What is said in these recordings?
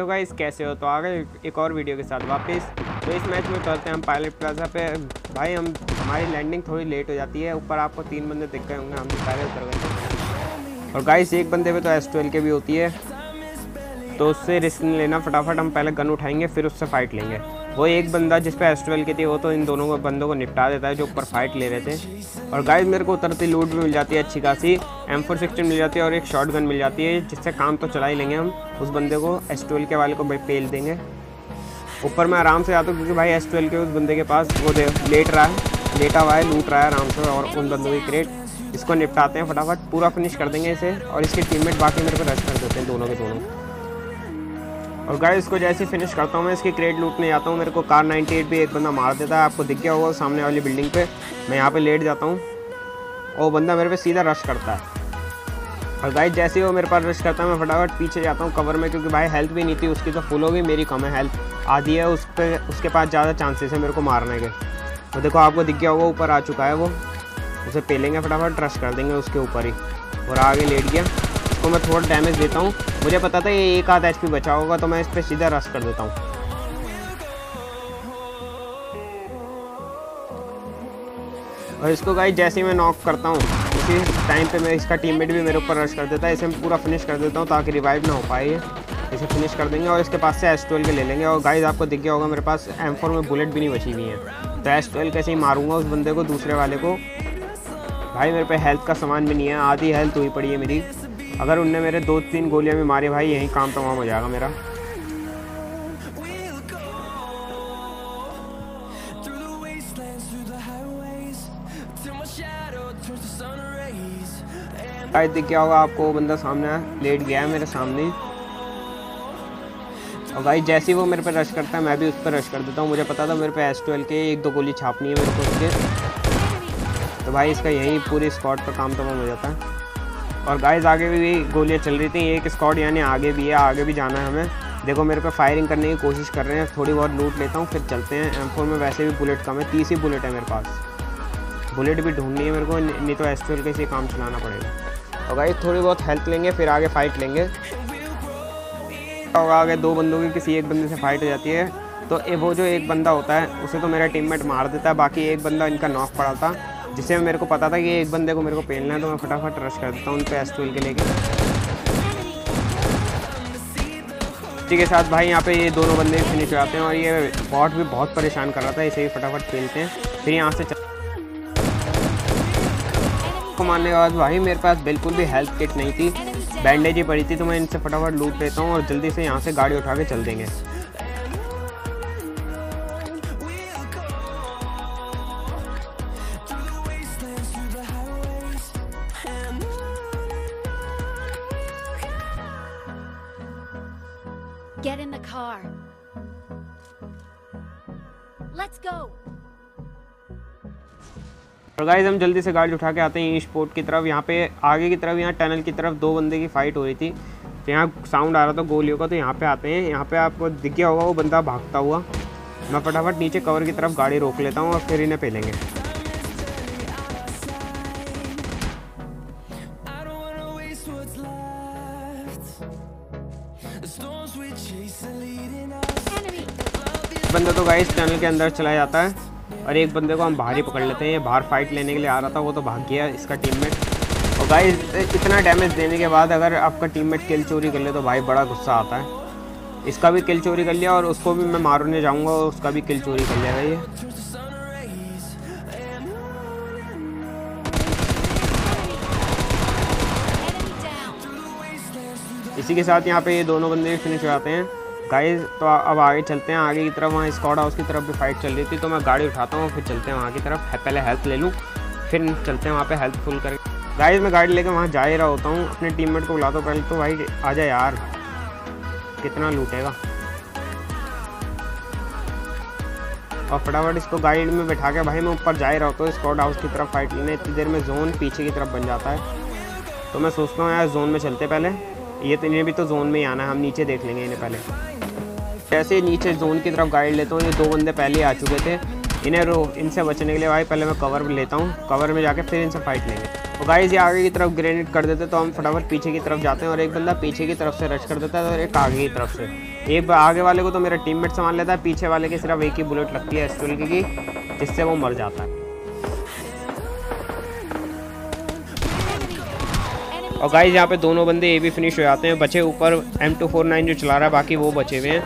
Hello guys, कैसे हो? तो आ गए एक और वीडियो के साथ वापस। तो इस मैच में उतरते हैं हम पायलट प्लाजा पे। भाई हमारी लैंडिंग थोड़ी लेट हो जाती है। ऊपर आपको 3 बंदे दिख गए होंगे, हम भी पहले उतर गए थे। और गाइस एक बंदे पे तो S12 के भी होती है, तो उससे रिस्क नहीं लेना। फटाफट हम पहले गन उठाएंगे, फिर उससे फाइट लेंगे। वो एक बंदा जिस पे S12 की थी, वो तो इन दोनों को बंदों को निपटा देता है जो ऊपर फाइट ले रहे थे। और गाइस मेरे को उतरती लूट भी मिल जाती है अच्छी खासी। M416 मिल जाती है और एक शॉट गन मिल जाती है, जिससे काम तो चला ही लेंगे हम। उस बंदे को S12 के वाले को पेल देंगे। ऊपर मैं आराम से आता हूँ क्योंकि भाई S12 के उस बंदे के पास वो लेटा हुआ है, लूट रहा है आराम से। और उन बंदों की क्रेट इसको निपटाते हैं, फटाफट पूरा फिनिश कर देंगे इसे। और इसके टीममेट बाकी मेरे को रश कर देते हैं दोनों के दोनों। और गाइस इसको जैसे ही फिनिश करता हूँ मैं, इसकी क्रेट लूटने जाता हूँ। मेरे को कार 98 भी एक बंदा मार देता है, आपको दिख गया होगा सामने वाली बिल्डिंग पे। मैं यहाँ पे लेट जाता हूँ और वो बंदा मेरे पे सीधा रश करता है। और गाइस जैसे ही वो मेरे पास रश करता है, मैं फटाफट पीछे जाता हूँ कवर में, क्योंकि भाई हेल्थ भी नहीं थी उसकी, तो फुल होगी। मेरी कम है, हेल्थ आधी है। उसके पास ज़्यादा चांसेस है मेरे को मारने के। तो देखो आपको दिख गया होगा, ऊपर आ चुका है वो। उसे पेलेंगे, फटाफट रश कर देंगे उसके ऊपर ही। और आगे लेट गया, इसको मैं थोड़ा डैमेज देता हूँ। मुझे पता था ये एक आध HP बचा होगा, तो मैं इस पर सीधा रश कर देता हूँ। और इसको गाइस जैसे ही मैं नॉक करता हूँ, उसी टाइम पे मैं इसका टीममेट भी मेरे ऊपर रश कर देता है। इसे मैं पूरा फिनिश कर देता हूँ ताकि रिवाइव ना हो पाए। इसे फिनिश कर देंगे और इसके पास से S12 के ले लेंगे। और गाइस आपको दिख गया होगा मेरे पास M4 में बुलेट भी नहीं बची हुई है, तो S12 कैसे ही मारूंगा उस बंदे को, दूसरे वाले को। भाई मेरे पे हेल्थ का सामान भी नहीं है, आधी हेल्थ हुई पड़ी है मेरी। अगर उनने मेरे 2-3 गोलियां भी मारी भाई, यही काम तमाम हो जाएगा मेरा। शायद दिख गया होगा आपको, वो बंदा सामने लेट गया है मेरे सामने। और भाई जैसे ही वो मेरे पे रश करता है, मैं भी उस पर रश कर देता हूँ। मुझे पता था मेरे पे S12 के 1-2 गोली छापनी है मेरे को उसके, तो भाई इसका यही पूरी स्क्वाड पर काम तमाम हो जाता है। और गाइस आगे भी गोलियां चल रही थी, एक स्क्वाड यानी आगे भी है, आगे भी जाना है हमें। देखो मेरे पे फायरिंग करने की कोशिश कर रहे हैं, थोड़ी बहुत लूट लेता हूँ फिर चलते हैं। M4 में वैसे भी बुलेट कम है, 30 ही बुलेट है मेरे पास। बुलेट भी ढूंढनी है मेरे को, नहीं तो S12 के से काम चलाना पड़ेगा। और गाइस थोड़ी बहुत हेल्थ लेंगे, फिर आगे फाइट लेंगे। और आगे 2 बंदों की किसी एक बंदे से फाइट हो जाती है, तो वो जो एक बंदा होता है उसे तो मेरा टीममेट मार देता है। बाकी एक बंदा इनका नॉक पड़ा था, जिससे मेरे को पता था कि एक बंदे को मेरे को पेलना है, तो मैं फटाफट रश कर देता हूँ उन पे S12 के लेके। इसी के साथ भाई यहाँ पे ये दोनों बंदे फिनिश हो जाते हैं। और ये बॉट भी बहुत परेशान कर रहा था, इसे ही फटाफट पेलते हैं। फिर यहाँ से को मारने के बाद भाई मेरे पास बिल्कुल भी हेल्थ किट नहीं थी, बैंडेज ही पड़ी थी, तो मैं इनसे फटाफट लूट लेता हूँ और जल्दी से यहाँ से गाड़ी उठा के चल देंगे। Get in the car. Let's go. और गाइस हम जल्दी से गाड़ी उठा के आते हैं स्पोर्ट की तरफ। यहाँ पे आगे की तरफ, यहाँ टनल की तरफ 2 बंदे की फाइट हो रही थी, तो यहाँ साउंड आ रहा था गोलियों का। तो यहाँ पे आते हैं, यहाँ पे आपको दिख गया होगा वो बंदा भागता हुआ। मैं फटाफट नीचे कवर की तरफ गाड़ी रोक लेता हूँ और फिर इन्हें पेलेंगे। बंदा तो गाइस टनल के अंदर चला जाता है और एक बंदे को हम बाहर ही पकड़ लेते हैं। ये बाहर फाइट लेने के लिए आ रहा था, वो तो भाग गया इसका टीममेट। और गाइस इतना डैमेज देने के बाद अगर आपका टीममेट किल चोरी कर ले तो भाई बड़ा गुस्सा आता है। इसका भी किल चोरी कर लिया और उसको भी मैं मारने जाऊंगा और उसका भी किल चोरी कर लिया ये। इसी के साथ यहाँ पे ये दोनों बंदे भी फिनिश हो जाते हैं गाइस। तो अब आगे चलते हैं, आगे की तरफ। वहाँ स्क्वाड हाउस की तरफ भी फाइट चल रही थी, तो मैं गाड़ी उठाता हूँ फिर चलते हैं वहाँ की तरफ। पहले हेल्थ ले लूँ, फिर चलते हैं वहाँ पे हेल्थ फुल कर। गाइस मैं गाड़ी लेकर वहाँ जा ही रहा होता हूँ, अपने टीममेट को बुलाता हूँ पहले। तो भाई आजा यार, कितना लूटेगा। और फटाफट इसको गाड़ी में बैठा के भाई मैं ऊपर जा ही रहा होता हूँ स्क्वाड हाउस की तरफ फाइट लेने। इतनी देर में जोन पीछे की तरफ बन जाता है, तो मैं सोचता हूँ यार जोन में चलते पहले। ये तो इन्हें भी तो जोन में ही आना है, हम नीचे देख लेंगे इन्हें पहले। जैसे ही नीचे जोन की तरफ गाइड लेता हूँ, ये 2 बंदे पहले ही आ चुके थे। इनसे बचने के लिए भाई पहले मैं कवर लेता हूँ, कवर में जाके फिर इनसे फाइट लेंगे। तो गाइस ये आगे की तरफ ग्रेनेड कर देते, तो हम फटाफट पीछे की तरफ जाते हैं और एक बंदा पीछे की तरफ से रश कर देता है और एक आगे की तरफ से। एक आगे वाले को तो मेरा टीममेट संभाल लेता है, पीछे वाले के सिर्फ एक ही बुलेट लगती है S12 की, जिससे वो मर जाता है। और गाइस यहाँ पे दोनों बंदे ये भी फिनिश हो जाते हैं, बचे ऊपर M249 जो चला रहा है, बाकी वो बचे हुए हैं,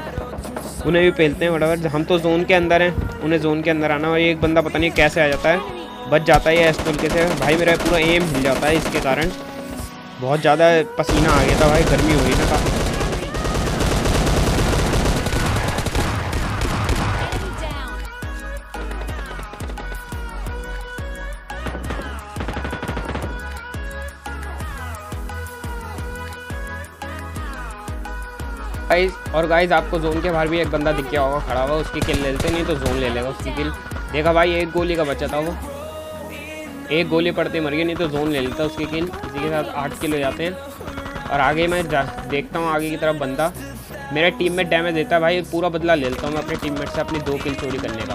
उन्हें भी पेलते हैं वटावर। हम तो जोन के अंदर हैं, उन्हें जोन के अंदर आना, और एक बंदा पता नहीं कैसे आ जाता है, बच जाता है ये S12 के से। भाई मेरा पूरा एम हिल जाता है इसके कारण, बहुत ज़्यादा पसीना आ गया था भाई, गर्मी हो गई ना काफ़ी। और गाइस आपको जोन के बाहर भी एक बंदा दिख गया होगा खड़ा हुआ, उसकी किल ले लेते, नहीं तो जोन ले लेगा उसकी किल। देखा भाई, एक गोली का बचा था वो, एक गोली पड़ते मर गया, नहीं तो जोन ले लेता उसकी किल। इसी के साथ 8 किल हो जाते हैं। और आगे मैं देखता हूँ आगे की तरफ बंदा, मेरा टीममेट डैमेज देता है भाई, पूरा बदला ले लेता हूँ मैं अपने टीममेट से अपनी 2 किल चोरी करने का।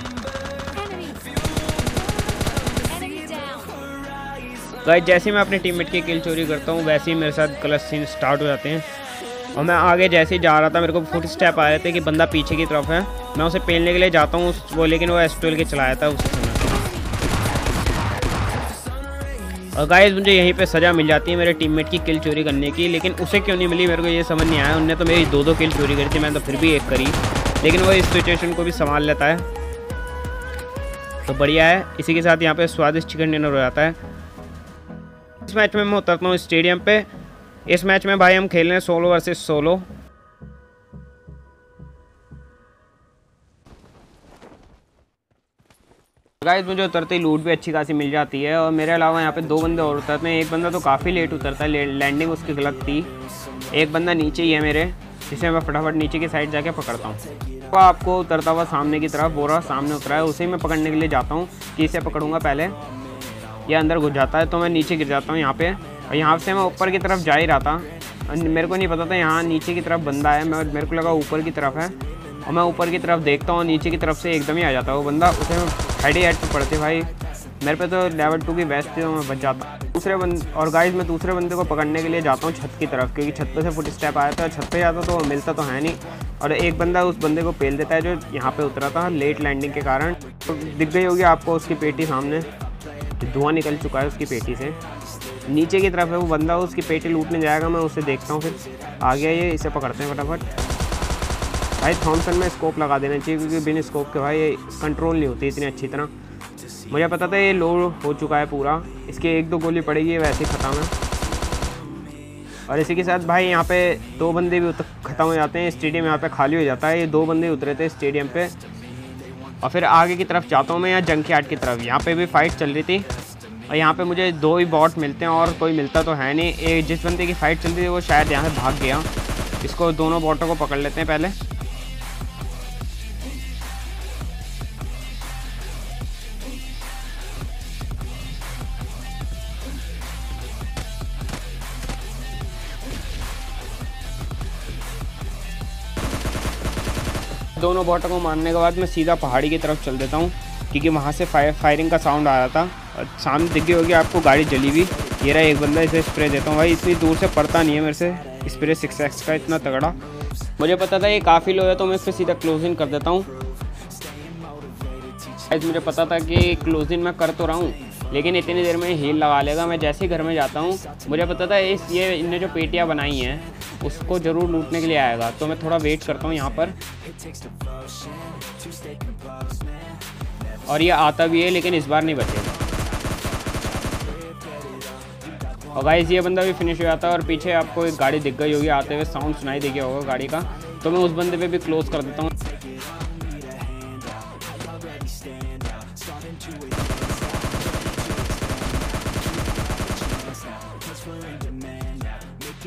गाइस जैसे मैं अपने टीममेट की किल चोरी करता हूँ, वैसे ही मेरे साथ गलत सीन स्टार्ट हो जाते हैं। और मैं आगे जैसे ही जा रहा था, मेरे को फुट स्टेप आ रहे थे कि बंदा पीछे की तरफ है, मैं उसे पेलने के लिए जाता हूँ वो, लेकिन वो S12 के चलाया था उस समय। और गाइस मुझे यहीं पे सज़ा मिल जाती है मेरे टीममेट की किल चोरी करने की, लेकिन उसे क्यों नहीं मिली मेरे को ये समझ नहीं आया। उनने तो मेरी 2-2 किल चोरी करी थी, मैंने तो फिर भी एक करी, लेकिन वो इस सिचुएशन को भी संभाल लेता है, तो बढ़िया है। इसी के साथ यहाँ पे स्वादिष्ट चिकन डिनर हो जाता है। इस मैच में मैं उतरता हूँ स्टेडियम पे। इस मैच में भाई हम खेल रहे हैं 16 वर्सेस 16। गाइस मुझे उतरते ही लूट भी अच्छी खासी मिल जाती है, और मेरे अलावा यहाँ पे 2 बंदे और उतरते हैं। एक बंदा तो काफ़ी लेट उतरता है, लैंडिंग उसकी गलत थी। एक बंदा नीचे ही है मेरे, जिसे मैं फटाफट नीचे की साइड जाके पकड़ता हूँ। तो आपको उतरता हुआ सामने की तरफ, बोरा सामने उतरा है, उसे मैं पकड़ने के लिए जाता हूँ कि इसे पकड़ूंगा पहले। ये अंदर घुस जाता है तो मैं नीचे गिर जाता हूँ यहाँ पे, और यहाँ से मैं ऊपर की तरफ जा ही रहा था, मेरे को नहीं पता था यहाँ नीचे की तरफ बंदा है, मेरे को लगा ऊपर की तरफ है, और मैं ऊपर की तरफ देखता हूँ, नीचे की तरफ से एकदम ही आ जाता है वो बंदा। उसे हेड ही हेड पे पड़ते भाई, मेरे पे तो लेवल 2 की वेस्ट थी, तो मैं बच जाता। और गाइस मैं दूसरे बंदे को पकड़ने के लिए जाता हूँ छत की तरफ, क्योंकि छत पे से फुट स्टेप आया था, छत पे जाता तो मिलता तो है नहीं, और एक बंदा उस बंदे को पेल देता है जो यहाँ पे उतरा था लेट लैंडिंग के कारण। तो दिख गई होगी आपको उसकी पेटी सामने, धुआं निकल चुका है उसकी पेटी से। नीचे की तरफ है वो बंदा, उसकी पेटी लूटने जाएगा, मैं उसे देखता हूँ। फिर आ गया ये, इसे पकड़ते हैं फटाफट। भाई थॉमसन में स्कोप लगा देना चाहिए, क्योंकि बिना स्कोप के भाई ये कंट्रोल नहीं होती इतनी अच्छी तरह। मुझे पता था ये लो हो चुका है पूरा, इसके 1-2 गोली पड़ेगी वैसे ही ख़त्म है। और इसी के साथ भाई यहाँ पे 2 बंदे भी ख़त्म हो जाते हैं, स्टेडियम यहाँ पे खाली हो जाता है। ये 2 बंदे उतरे थे स्टेडियम पे। और फिर आगे की तरफ जाता हूँ मैं, यहाँ जंकयार्ड की तरफ, यहाँ पे भी फाइट चल रही थी, और यहाँ पे मुझे 2 ही बॉट मिलते हैं और कोई मिलता तो है नहीं। एक जिस बंदे की फ़ाइट चल रही थी वो शायद यहाँ से भाग गया, इसको दोनों बॉटों को पकड़ लेते हैं पहले। दोनों बॉटों को मारने के बाद मैं सीधा पहाड़ी की तरफ चल देता हूँ, क्योंकि वहाँ से फायरिंग का साउंड आ रहा था। और सामने दिख गई होगी आपको गाड़ी जली हुई। ये रहा एक बंदा, इसे स्प्रे देता हूँ। भाई इतनी दूर से पड़ता नहीं है मेरे से स्प्रे 6x का, इतना तगड़ा। मुझे पता था ये काफ़ी लो है, तो मैं इस पर सीधा क्लोजिंग कर देता हूँ। मुझे पता था कि क्लोजिंग मैं कर तो रहा हूँ, लेकिन इतनी देर में हील लगा लेगा। मैं जैसे ही घर में जाता हूँ, मुझे पता था ये इनने जो पेटियाँ बनाई हैं उसको ज़रूर लूटने के लिए आएगा, तो मैं थोड़ा वेट करता हूँ यहाँ पर। और ये आता भी है, लेकिन इस बार नहीं बचेगा। और गाइस ये बंदा भी फिनिश हो जाता है, और पीछे आपको एक गाड़ी दिख गई होगी आते हुए, साउंड सुनाई दे गया होगा गाड़ी का, तो मैं उस बंदे पे भी क्लोज कर देता हूँ।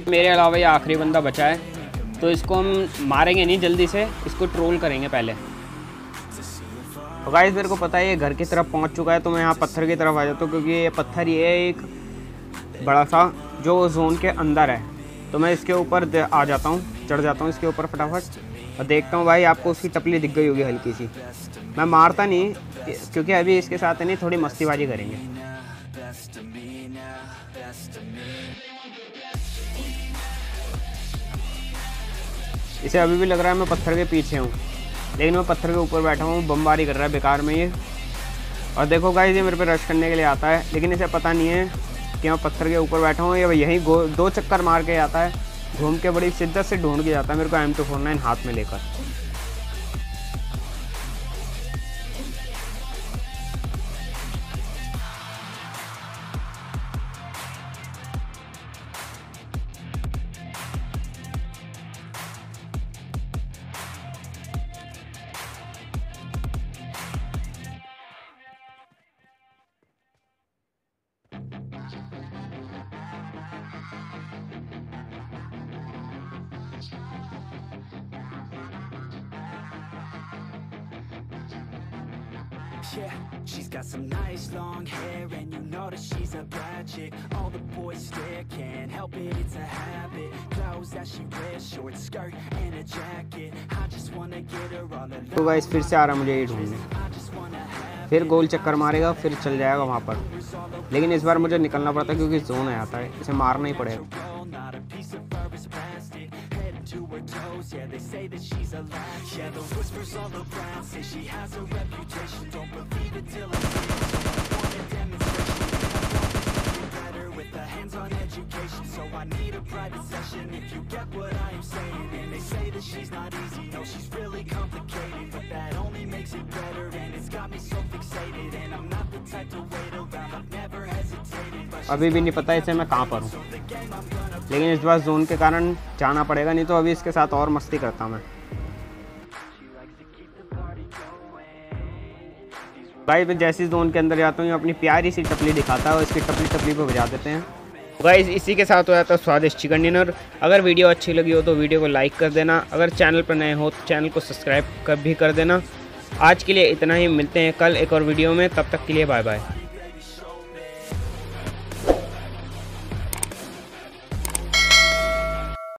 मेरे अलावा ये आखिरी बंदा बचा है, तो इसको हम मारेंगे नहीं जल्दी से, इसको ट्रोल करेंगे पहले। तो गाइस मेरे को पता है ये घर की तरफ पहुंच चुका है, तो मैं यहाँ पत्थर की तरफ आ जाता हूँ, क्योंकि ये पत्थर ये है एक बड़ा सा जो जोन के अंदर है। तो मैं इसके ऊपर आ जाता हूँ, चढ़ जाता हूँ इसके ऊपर फटाफट, और देखता हूँ भाई आपको उसकी टपली दिख गई होगी हल्की सी। मैं मारता नहीं, क्योंकि अभी इसके साथ है नहीं थोड़ी मस्तीबाजी करेंगे। इसे अभी भी लग रहा है मैं पत्थर के पीछे हूँ, लेकिन मैं पत्थर के ऊपर बैठा हूँ। बमबारी कर रहा है बेकार में ये। और देखो गाइस ये मेरे पे रश करने के लिए आता है, लेकिन इसे पता नहीं है कि मैं पत्थर के ऊपर बैठा हूँ। ये यहीं 2 चक्कर मार के आता है, घूम के बड़ी शिद्दत से ढूंढ के जाता है मेरे को M249 हाथ में लेकर। Yeah, she's got some nice long hair and you know that she's a bad chick. All the boys stare, can't help it, it's a habit. Clothes that she wears, short skirt and a jacket. I just wanna get her all alone. तो guys फिर से आ रहा मुझे ये ढूंढने, फिर गोल चक्कर मारेगा, फिर चल जाएगा वहाँ पर। लेकिन इस बार मुझे निकलना पड़ता है क्योंकि जोन आ जाता है, इसे मारना ही पड़ेगा। To her toes, yeah, they say that she's a latch. Yeah, the whispers all around say she has a reputation. Don't believe it till I see it. So I want a demonstration. I want to get better with a hands-on education. So I need a private session if you get what I am saying. And they say that she's not easy, no, she's really complicated. But that only makes it better, and it's got me so fixated. And I'm not the type to wait around, I've never hesitated. अभी भी नहीं पता इसे मैं कहाँ पर हूँ, लेकिन इस बार जोन के कारण जाना पड़ेगा, नहीं तो अभी इसके साथ और मस्ती करता मैं। भाई मैं जैसे जोन के अंदर जाता हूँ अपनी प्यारी सी टपली दिखाता है और इसकी टपली पे बजा देते हैं। गाइस इसी के साथ हो जाता है स्वादिष्ट चिकन डिनर। अगर वीडियो अच्छी लगी हो तो वीडियो को लाइक कर देना, अगर चैनल पर नए हो तो चैनल को सब्सक्राइब भी कर देना। आज के लिए इतना ही, मिलते हैं कल एक और वीडियो में, तब तक के लिए बाय बाय।